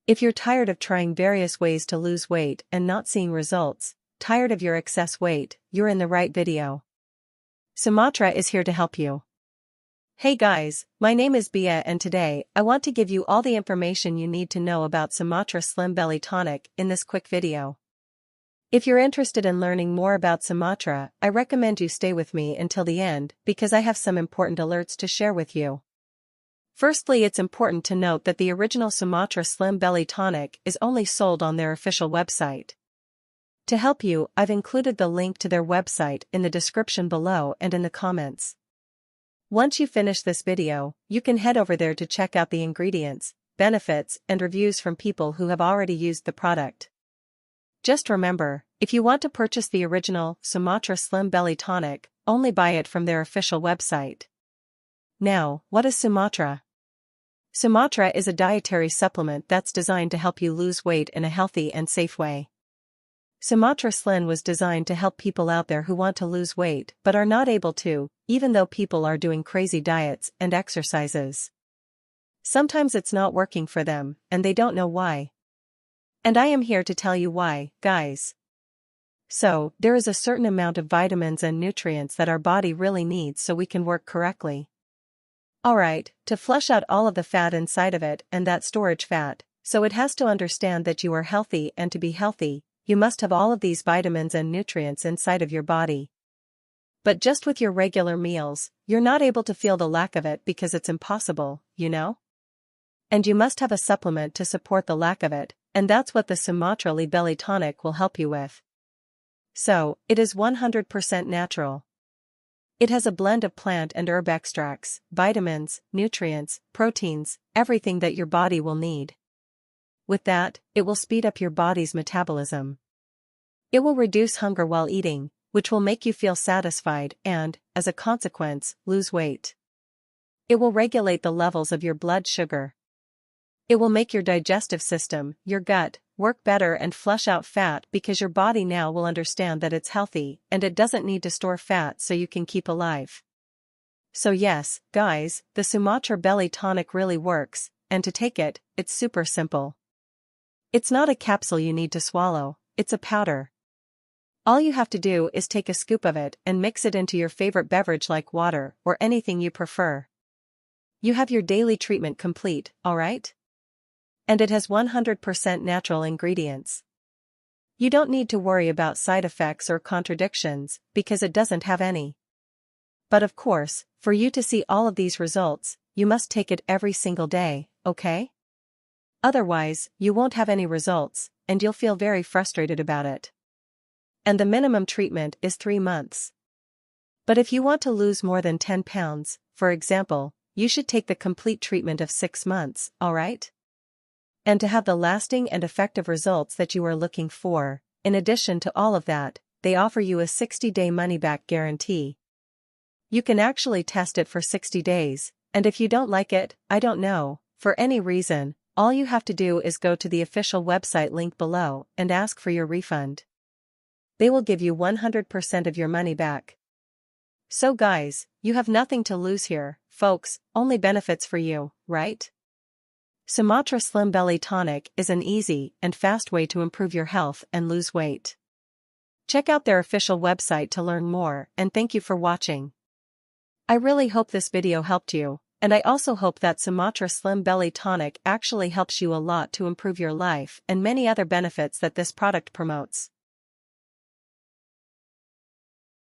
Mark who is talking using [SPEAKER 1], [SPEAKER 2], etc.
[SPEAKER 1] If you're tired of trying various ways to lose weight and not seeing results, tired of your excess weight, you're in the right video. Sumatra is here to help you. Hey guys, my name is Bia and today I want to give you all the information you need to know about Sumatra Slim Belly Tonic in this quick video. If you're interested in learning more about Sumatra, I recommend you stay with me until the end because I have some important alerts to share with you. Firstly, it's important to note that the original Sumatra Slim Belly Tonic is only sold on their official website. To help you, I've included the link to their website in the description below and in the comments. Once you finish this video, you can head over there to check out the ingredients, benefits, and reviews from people who have already used the product. Just remember, if you want to purchase the original Sumatra Slim Belly Tonic, only buy it from their official website. Now, what is Sumatra? Sumatra is a dietary supplement that's designed to help you lose weight in a healthy and safe way. Sumatra Slim was designed to help people out there who want to lose weight but are not able to, even though people are doing crazy diets and exercises. Sometimes it's not working for them, and they don't know why. And I am here to tell you why, guys. So, there is a certain amount of vitamins and nutrients that our body really needs so we can work correctly. Alright, to flush out all of the fat inside of it and that storage fat, so it has to understand that you are healthy, and to be healthy, you must have all of these vitamins and nutrients inside of your body. But just with your regular meals, you're not able to feel the lack of it because it's impossible, you know? And you must have a supplement to support the lack of it, and that's what the Sumatra Slim Belly Tonic will help you with. So, it is 100% natural. It has a blend of plant and herb extracts, vitamins, nutrients, proteins, everything that your body will need. With that, it will speed up your body's metabolism. It will reduce hunger while eating, which will make you feel satisfied and, as a consequence, lose weight. It will regulate the levels of your blood sugar. It will make your digestive system, your gut, work better and flush out fat because your body now will understand that it's healthy and it doesn't need to store fat so you can keep alive. So yes, guys, the Sumatra Belly Tonic really works, and to take it, it's super simple. It's not a capsule you need to swallow, it's a powder. All you have to do is take a scoop of it and mix it into your favorite beverage like water or anything you prefer. You have your daily treatment complete, alright? And it has 100% natural ingredients. You don't need to worry about side effects or contradictions because it doesn't have any. But of course, for you to see all of these results, you must take it every single day, okay? Otherwise, you won't have any results, and you'll feel very frustrated about it. And the minimum treatment is 3 months. But if you want to lose more than 10 pounds, for example, you should take the complete treatment of 6 months, alright? And to have the lasting and effective results that you are looking for, in addition to all of that, they offer you a 60-day money-back guarantee. You can actually test it for 60 days, and if you don't like it, I don't know, for any reason, all you have to do is go to the official website link below and ask for your refund. They will give you 100% of your money back. So guys, you have nothing to lose here, folks, only benefits for you, right? Sumatra Slim Belly Tonic is an easy and fast way to improve your health and lose weight. Check out their official website to learn more, and thank you for watching. I really hope this video helped you, and I also hope that Sumatra Slim Belly Tonic actually helps you a lot to improve your life and many other benefits that this product promotes.